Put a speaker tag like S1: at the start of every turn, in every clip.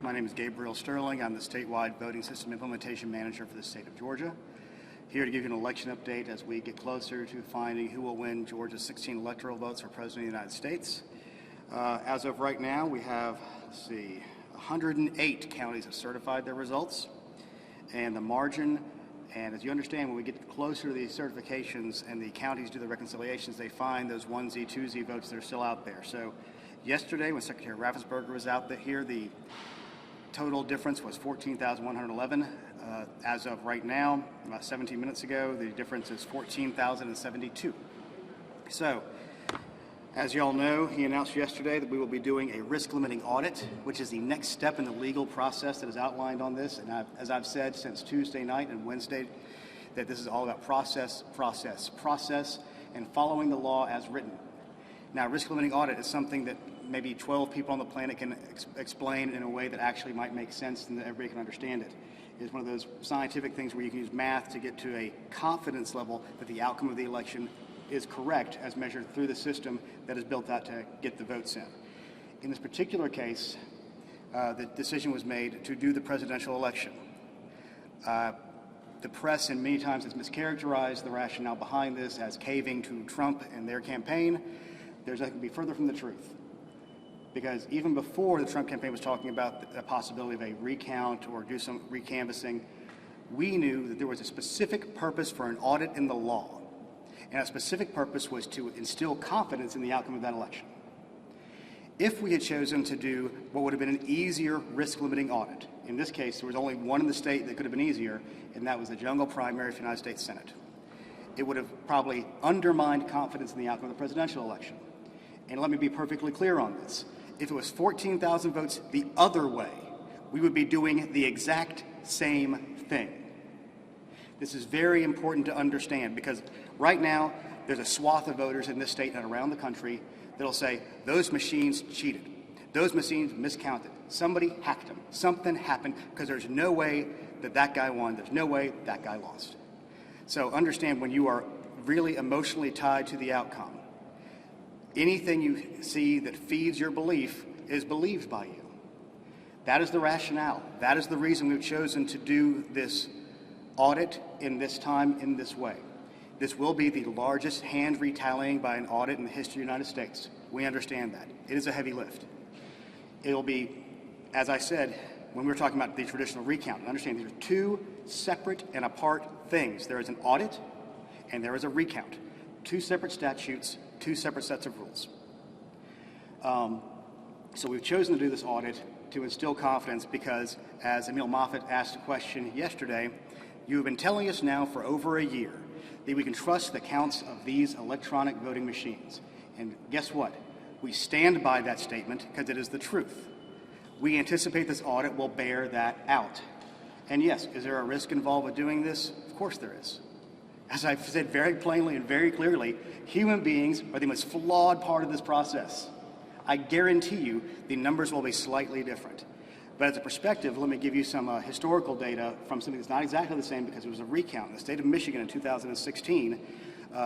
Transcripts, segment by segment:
S1: My name is Gabriel Sterling. I'm the statewide voting system implementation manager for the state of Georgia. Here to give you an election update as we get closer to finding who will win Georgia's 16 electoral votes for President of the United States. As of right now, we have, 108 counties have certified their results. And the margin, and as you understand, when we get closer to these certifications and the counties do the reconciliations, they find those 1Z, 2Z votes that are still out there. So yesterday, when Secretary Raffensperger was out here, the total difference was 14,111. As of right now, about 17 minutes ago, the difference is 14,072. So, as you all know, he announced yesterday that we will be doing a risk-limiting audit, which is the next step in the legal process that is outlined on this. And as I've said since Tuesday night and Wednesday, that this is all about process, and following the law as written. Now, risk-limiting audit is something that maybe 12 people on the planet can explain in a way that actually might make sense and that everybody can understand it. It's one of those scientific things where you can use math to get to a confidence level that the outcome of the election is correct as measured through the system that is built out to get the votes in. In this particular case, the decision was made to do the presidential election. The press, and many times, has mischaracterized the rationale behind this as caving to Trump and their campaign. There's nothing to be further from the truth. Because even before the Trump campaign was talking about the possibility of a recount or do some recanvassing, we knew that there was a specific purpose for an audit in the law. And that specific purpose was to instill confidence in the outcome of that election. If we had chosen to do what would have been an easier risk-limiting audit, in this case, there was only one in the state that could have been easier, and that was the general primary for the United States Senate. It would have probably undermined confidence in the outcome of the presidential election. And let me be perfectly clear on this. If it was 14,000 votes the other way, we would be doing the exact same thing. This is very important to understand because right now there's a swath of voters in this state and around the country that'll say those machines cheated, those machines miscounted, somebody hacked them, something happened because there's no way that that guy won, there's no way that guy lost. So understand, when you are really emotionally tied to the outcome, anything you see that feeds your belief is believed by you. That is the rationale. That is the reason we've chosen to do this audit in this time, in this way. This will be the largest hand retallying by an audit in the history of the United States. We understand that. It is a heavy lift. It will be, as I said, when we were talking about the traditional recount, understand these are two separate and apart things. There is an audit and there is a recount. Two separate statutes, two separate sets of rules. So we've chosen to do this audit to instill confidence because, as Emil Moffitt asked a question yesterday, you have been telling us now for over a year that we can trust the counts of these electronic voting machines. And guess what? We stand by that statement because it is the truth. We anticipate this audit will bear that out. And yes, is there a risk involved with doing this? Of course there is. As I've said very plainly and very clearly, human beings are the most flawed part of this process. I guarantee you the numbers will be slightly different. But as a perspective, let me give you some historical data from something that's not exactly the same because it was a recount. In the state of Michigan in 2016,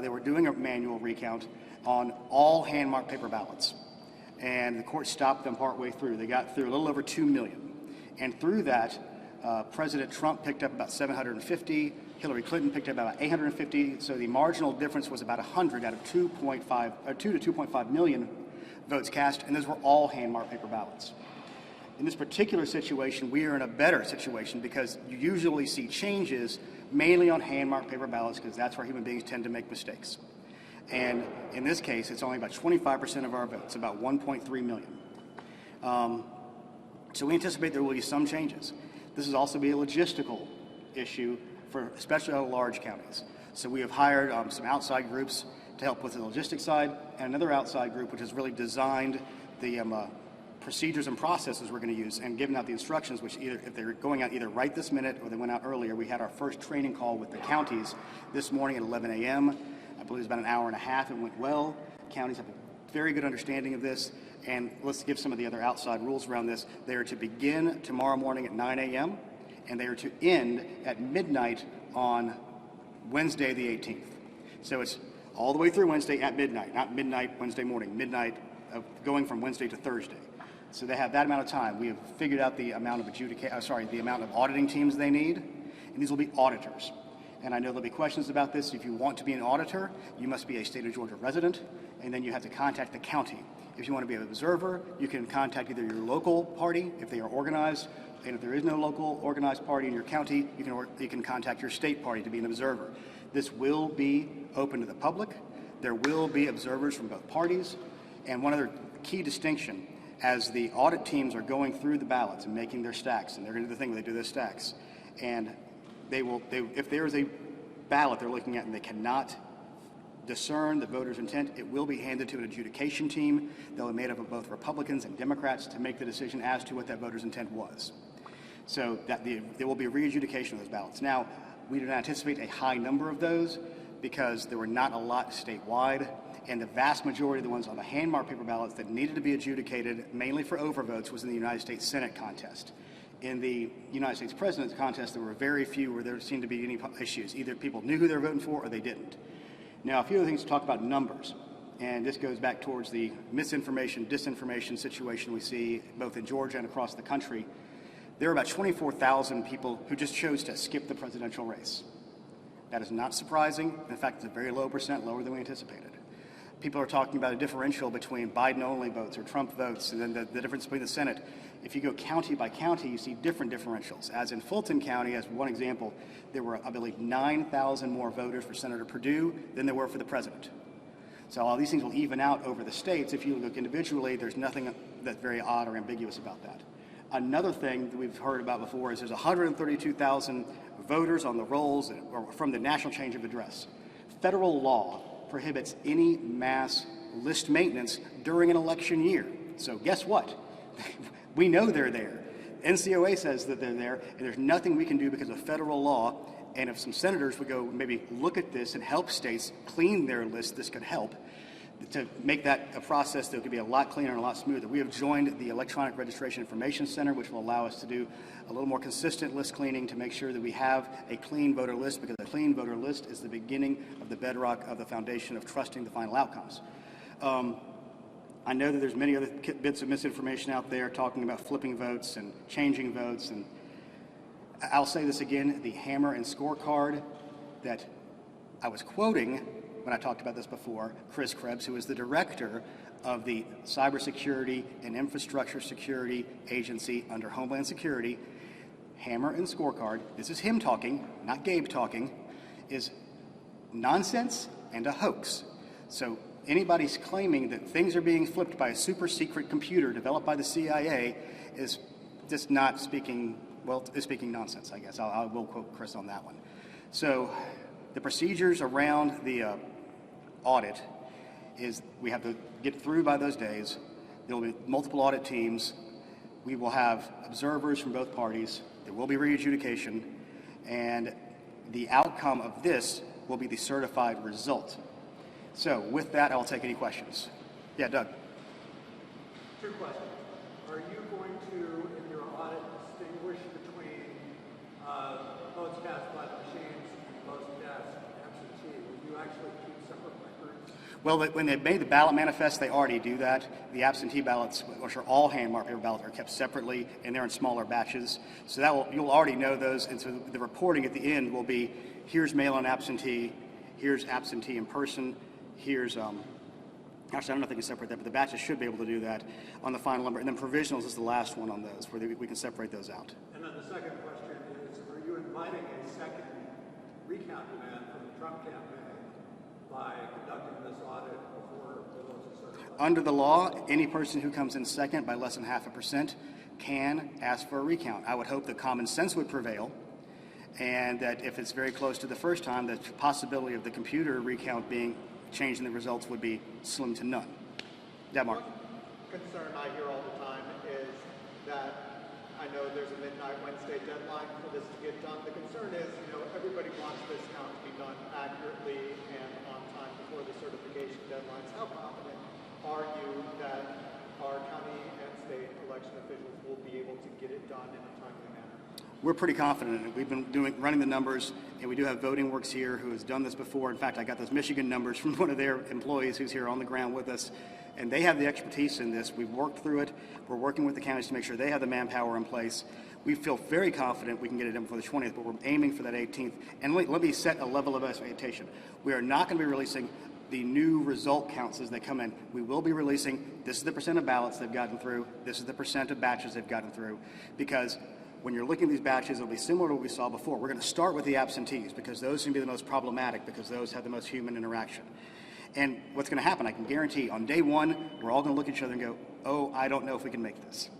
S1: they were doing a manual recount on all hand-marked paper ballots. And the court stopped them partway through. They got through a little over 2 million. And through that, President Trump picked up about 750, Hillary Clinton picked up about 850, so the marginal difference was about 100 out of 2 to 2.5 million votes cast, and those were all hand-marked paper ballots. In this particular situation, we are in a better situation because you usually see changes mainly on hand-marked paper ballots because that's where human beings tend to make mistakes. And in this case, it's only about 25% of our votes, about 1.3 million. So we anticipate there will be some changes. This will also be a logistical issue for especially our large counties. So we have hired some outside groups to help with the logistics side, and another outside group which has really designed the procedures and processes we're going to use and given out the instructions, which either, if they're going out either right this minute or they went out earlier. We had our first training call with the counties this morning at 11 a.m. I believe it was about an hour and a half. It went well. Counties have a very good understanding of this. And let's give some of the other outside rules around this. They are to begin tomorrow morning at 9 a.m. and they are to end at midnight on Wednesday the 18th. So it's all the way through Wednesday at midnight, not midnight Wednesday morning, midnight going from Wednesday to Thursday. So they have that amount of time. We have figured out the amount of the amount of auditing teams they need, and these will be auditors. And I know there'll be questions about this. If you want to be an auditor, you must be a state of Georgia resident, and then you have to contact the county. If you want to be an observer, you can contact either your local party if they are organized, and if there is no local organized party in your county, you can contact your state party to be an observer. This will be open to the public. There will be observers from both parties. And one other key distinction, as the audit teams are going through the ballots and making their stacks, and they're going to do the thing where they do their stacks, and if there is a ballot they're looking at and they cannot discern the voter's intent, it will be handed to an adjudication team that will be made up of both Republicans and Democrats to make the decision as to what that voter's intent was. So that there will be a re-adjudication of those ballots. Now, we do not anticipate a high number of those because there were not a lot statewide, and the vast majority of the ones on the hand-marked paper ballots that needed to be adjudicated, mainly for overvotes, was in the United States Senate contest. In the United States President's contest, there were very few where there seemed to be any issues. Either people knew who they were voting for or they didn't. Now, a few other things to talk about numbers, and this goes back towards the misinformation, disinformation situation we see both in Georgia and across the country. There are about 24,000 people who just chose to skip the presidential race. That is not surprising. In fact, it's a very low percent, lower than we anticipated. People are talking about a differential between Biden-only votes or Trump votes, and then the difference between the Senate. If you go county by county, you see different differentials. As in Fulton County, as one example, there were, I believe, 9,000 more voters for Senator Perdue than there were for the president. So all these things will even out over the states. If you look individually, there's nothing that's very odd or ambiguous about that. Another thing that we've heard about before is there's 132,000 voters on the rolls or from the national change of address. Federal law prohibits any mass list maintenance during an election year. So guess what? We know they're there. NCOA says that they're there, and there's nothing we can do because of federal law. And if some senators would go maybe look at this and help states clean their list, this could help to make that a process that could be a lot cleaner and a lot smoother. We have joined the Electronic Registration Information Center, which will allow us to do a little more consistent list cleaning to make sure that we have a clean voter list, because a clean voter list is the beginning of the bedrock of the foundation of trusting the final outcomes. I know that there's many other bits of misinformation out there talking about flipping votes and changing votes, and I'll say this again, the hammer and scorecard that I was quoting when I talked about this before, Chris Krebs, who is the director of the Cybersecurity and Infrastructure Security Agency under Homeland Security, hammer and scorecard, this is him talking, not Gabe talking, is nonsense and a hoax. So anybody's claiming that things are being flipped by a super secret computer developed by the CIA is just not speaking, well, is speaking nonsense, I guess. I will quote Chris on that one. So the procedures around the audit is we have to get through by those days. There will be multiple audit teams. We will have observers from both parties. There will be re-adjudication, and the outcome of this will be the certified result. So with that, I'll take any questions. Yeah, Doug.
S2: Two questions. Are you going to, in your audit, distinguish between votes cast by the machines and votes cast absentee? Will you actually keep separate records?
S1: Well, when they made the ballot manifest, they already do that. The absentee ballots, which are all hand-marked paper ballots, are kept separately, and they're in smaller batches. So you'll already know those, and so the reporting at the end will be, here's mail-in absentee, here's absentee in person, here's, actually, I don't know if they can separate that, but the batches should be able to do that on the final number. And then provisionals is the last one on those, where we can separate those out.
S2: And then the second question is, are you inviting a second recount demand from the Trump campaign by conducting this audit before the votes are certified?
S1: Under the law, any person who comes in second by less than 0.5% can ask for a recount. I would hope that common sense would prevail, and that if it's very close to the first time, the possibility of the computer recount being changed in the results would be slim to none. Yeah, Mark.
S3: One concern I hear all the time is that I know there's a midnight Wednesday deadline for this to get done. The concern is, everybody wants this count to be done accurately and on time before the certification deadlines. How confident are you that our county and state election officials will be able to get it done in a timely manner?
S1: we're pretty confident in it. We've been running the numbers, and we do have Voting Works here who has done this before. In fact, I got those Michigan numbers from one of their employees who's here on the ground with us, and they have the expertise in this. We've worked through it. We're working with the counties to make sure they have the manpower in place. We feel very confident we can get it done before the 20th, but we're aiming for that 18th. And let me set a level of expectation. We are not going to be releasing the new result counts as they come in. We will be releasing, this is the percent of ballots they've gotten through, this is the percent of batches they've gotten through, because when you're looking at these batches, it'll be similar to what we saw before. We're going to start with the absentees because those seem to be the most problematic because those have the most human interaction. And what's going to happen, I can guarantee, on day one, we're all going to look at each other and go, oh, I don't know if we can make this.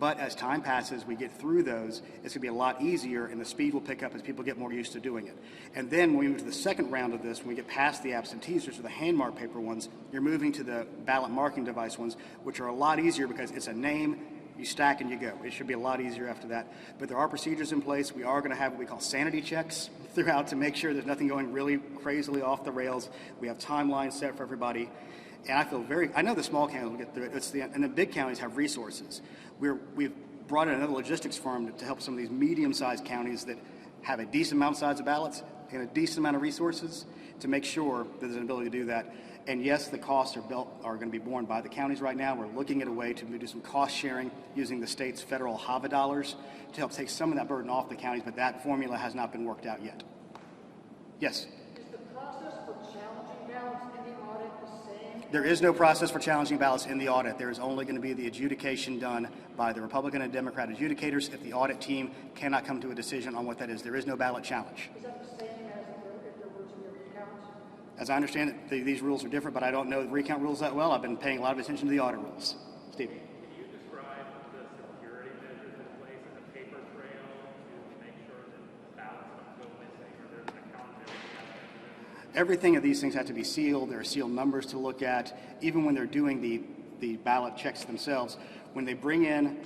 S1: But as time passes, we get through those, it's going to be a lot easier, and the speed will pick up as people get more used to doing it. And then when we move to the second round of this, when we get past the absentees, which are the hand marked paper ones, you're moving to the ballot marking device ones, which are a lot easier because it's a name, you stack and you go. It should be a lot easier after that. But there are procedures in place. We are going to have what we call sanity checks throughout to make sure there's nothing going really crazily off the rails. We have timelines set for everybody. And I know the small counties will get through it. And the big counties have resources. We've brought in another logistics firm to help some of these medium-sized counties that have a decent amount of size of ballots and a decent amount of resources to make sure that there's an ability to do that. And yes, the costs are going to be borne by the counties right now. We're looking at a way to do some cost sharing using the state's federal HAVA dollars to help take some of that burden off the counties, but that formula has not been worked out yet. Yes?
S4: Is the process for challenging ballots in the audit the same?
S1: There is no process for challenging ballots in the audit. There is only going to be the adjudication done by the Republican and Democrat adjudicators if the audit team cannot come to a decision on what that is. There is no ballot challenge.
S4: Is that the same as if there were to be a recount?
S1: As I understand it, these rules are different, but I don't know the recount rules that well. I've been paying a lot of attention to the audit rules. Steve.
S5: Can you describe the security measures in place and the paper trail to make sure that ballots don't go missing or there's an accountability?
S1: Everything of these things have to be sealed. There are sealed numbers to look at. Even when they're doing the ballot checks themselves, when they bring in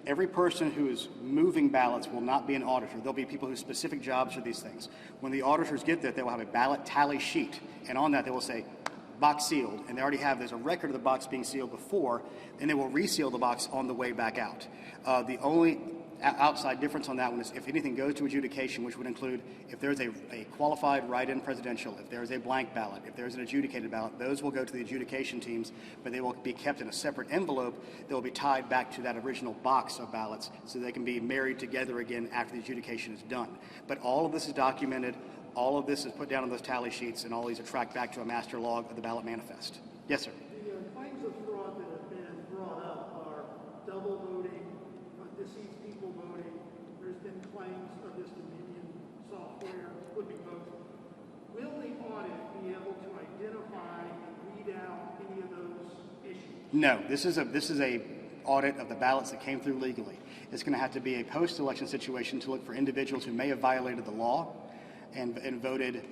S1: every person who is moving ballots will not be an auditor. There'll be people whose specific jobs are these things. When the auditors get that, they will have a ballot tally sheet, and on that they will say, box sealed, and there's a record of the box being sealed before, and they will reseal the box on the way back out. The only outside difference on that one is if anything goes to adjudication, which would include if there's a qualified write-in presidential, if there's a blank ballot, if there's an adjudicated ballot, those will go to the adjudication teams, but they will be kept in a separate envelope that will be tied back to that original box of ballots so they can be married together again after the adjudication is done. But all of this is documented, all of this is put down on those tally sheets, and all these are tracked back to a master log of the ballot manifest. Yes, sir.
S2: The claims of fraud that have been brought up are double voting, deceased people voting. There's been claims of this Dominion software flipping votes. Will the audit be able to identify and weed out any of those issues?
S1: No, this is a audit of the ballots that came through legally. It's going to have to be a post-election situation to look for individuals who may have violated the law and voted,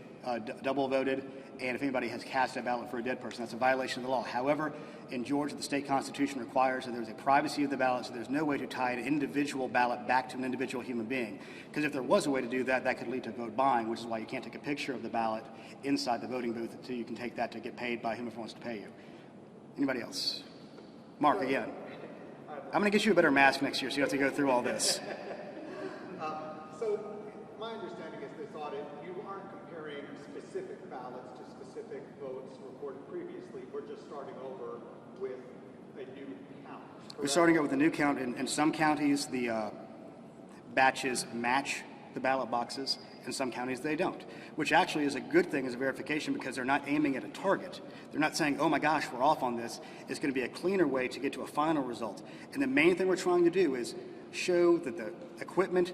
S1: double voted, and if anybody has cast a ballot for a dead person, that's a violation of the law. However, in Georgia, the state constitution requires that there's a privacy of the ballot, so there's no way to tie an individual ballot back to an individual human being. Because if there was a way to do that, that could lead to vote buying, which is why you can't take a picture of the ballot inside the voting booth until you can take that to get paid by whomever wants to pay you. Anybody else? Mark, again. I'm going to get you a better mask next year so you don't have to go through all this.
S3: So my understanding is this audit, you aren't comparing specific ballots to specific votes recorded previously. We're just starting over with a new count.
S1: We're starting out with a new count. In some counties, the batches match the ballot boxes. In some counties, they don't, which actually is a good thing as a verification because they're not aiming at a target. They're not saying, oh my gosh, we're off on this. It's going to be a cleaner way to get to a final result. And the main thing we're trying to do is show that the equipment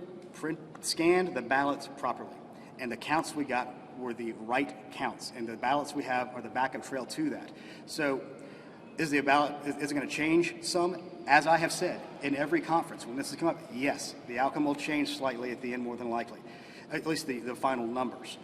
S1: scanned the ballots properly. And the counts we got were the right counts. And the ballots we have are the backup trail to that. So is it going to change some? As I have said in every conference, when this has come up, yes, the outcome will change slightly at the end more than likely. At least the final numbers.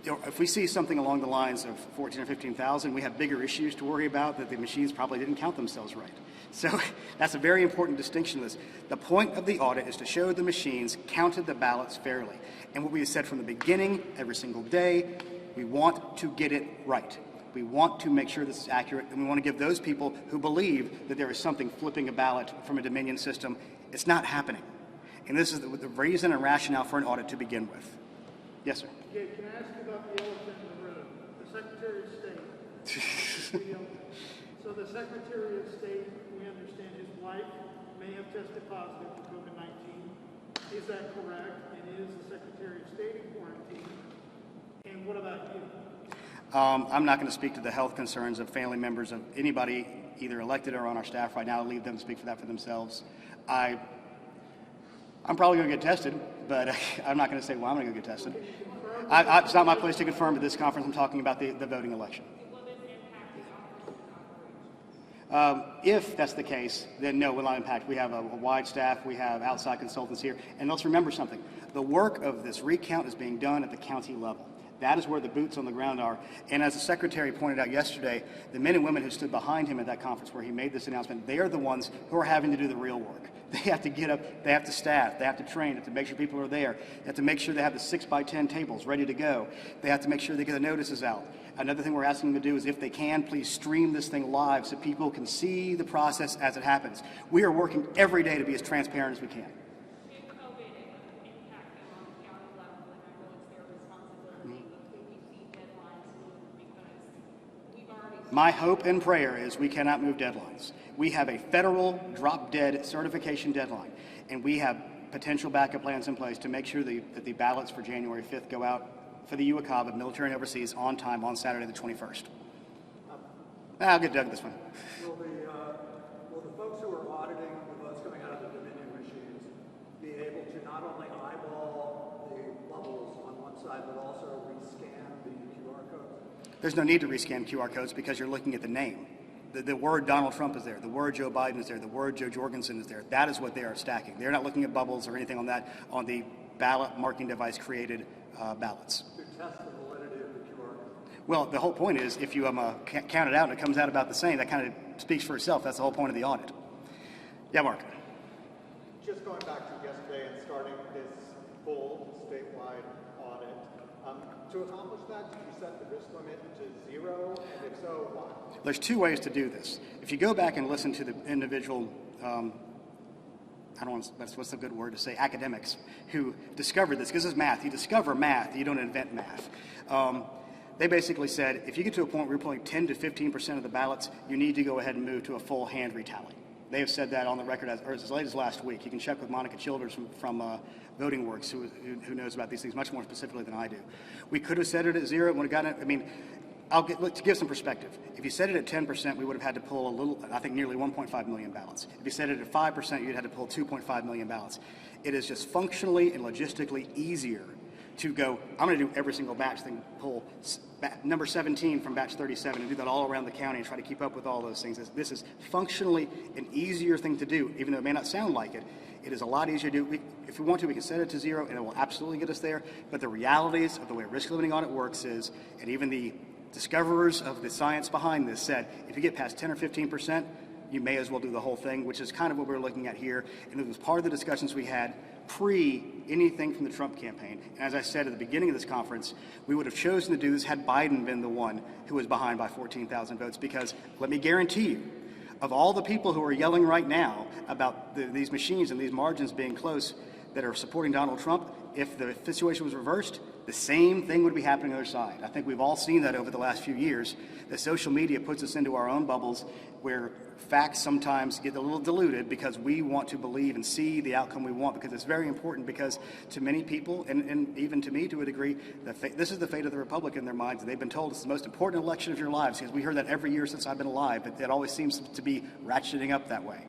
S1: If we see something along the lines of 14 or 15,000, we have bigger issues to worry about that the machines probably didn't count themselves right. So that's a very important distinction of this. The point of the audit is to show the machines counted the ballots fairly. And what we have said from the beginning, every single day, we want to get it right. We want to make sure this is accurate, and we want to give those people who believe that there is something flipping a ballot from a Dominion system, it's not happening. And this is the reason and rationale for an audit to begin with. Yes, sir.
S6: Okay, can I ask you about the elephant in the room? The Secretary of State. So the Secretary of State, we understand his wife may have tested positive for COVID-19. Is that correct? And is the Secretary of State in quarantine? And what about you?
S1: I'm not going to speak to the health concerns of family members of anybody, either elected or on our staff right now. I'll leave them to speak for that for themselves. I'm probably going to get tested, but I'm not going to say, well, I'm going to go get tested. It's not my place to confirm at this conference. I'm talking about the voting election. If that's the case, then no, it will not impact. We have a wide staff. We have outside consultants here. And let's remember something. The work of this recount is being done at the county level. That is where the boots on the ground are. And as the Secretary pointed out yesterday, the men and women who stood behind him at that conference where he made this announcement, they are the ones who are having to do the real work. They have to get up, they have to staff, they have to train, they have to make sure people are there, they have to make sure they have the 6x10 tables ready to go, they have to make sure they get the notices out. Another thing we're asking them to do is, if they can, please stream this thing live so people can see the process as it happens. We are working every day to be as transparent as we can. My hope and prayer is we cannot move deadlines. We have a federal drop-dead certification deadline, and we have potential backup plans in place to make sure that the ballots for January 5th go out for the UACOB of military and overseas on time on Saturday the 21st. I'll get Doug this one.
S2: Will the folks who are auditing the votes coming out of the Dominion machines be able to not only eyeball the bubbles on one side, but also rescan the QR codes?
S1: There's no need to rescan QR codes because you're looking at the name. The word Donald Trump is there. The word Joe Biden is there. The word Joe Jorgensen is there. That is what they are stacking. They're not looking at bubbles or anything on that on the ballot marking device created ballots.
S2: To test the validity of the QR code?
S1: Well, the whole point is if you count it out and it comes out about the same, that kind of speaks for itself. That's the whole point of the audit. Yeah, Mark.
S3: Just going back to yesterday and starting this full statewide audit, to accomplish that, did you set the risk limit to 0? And if so, why?
S1: There's two ways to do this. If you go back and listen to the individual, what's a good word to say, academics who discovered this, because it's math. You discover math, you don't invent math. They basically said, if you get to a point where you're pulling 10 to 15% of the ballots, you need to go ahead and move to a full hand retally. They have said that on the record as late as last week. You can check with Monica Childers from Voting Works, who knows about these things much more specifically than I do. We could have set it at 0. Would have gotten it. I mean, to give some perspective. If you set it at 10%, we would have had to pull nearly 1.5 million ballots. If you set it at 5%, you'd had to pull 2.5 million ballots. It is just functionally and logistically easier to go, I'm going to do every single batch thing, pull number 17 from batch 37 and do that all around the county and try to keep up with all those things. This is functionally an easier thing to do, even though it may not sound like it. It is a lot easier to do. If we want to, we can set it to 0 and it will absolutely get us there. But the realities of the way risk limiting audit works is, and even the discoverers of the science behind this said, if you get past 10 or 15%, you may as well do the whole thing, which is kind of what we're looking at here. And it was part of the discussions we had pre anything from the Trump campaign. And as I said at the beginning of this conference, we would have chosen to do this had Biden been the one who was behind by 14,000 votes, because let me guarantee you, of all the people who are yelling right now about these machines and these margins being close that are supporting Donald Trump, if the situation was reversed, the same thing would be happening on the other side. I think we've all seen that over the last few years, that social media puts us into our own bubbles where facts sometimes get a little diluted because we want to believe and see the outcome we want, because it's very important, because to many people, and even to me to a degree, this is the fate of the Republic in their minds. They've been told it's the most important election of your lives, because we heard that every year since I've been alive, but it always seems to be ratcheting up that way.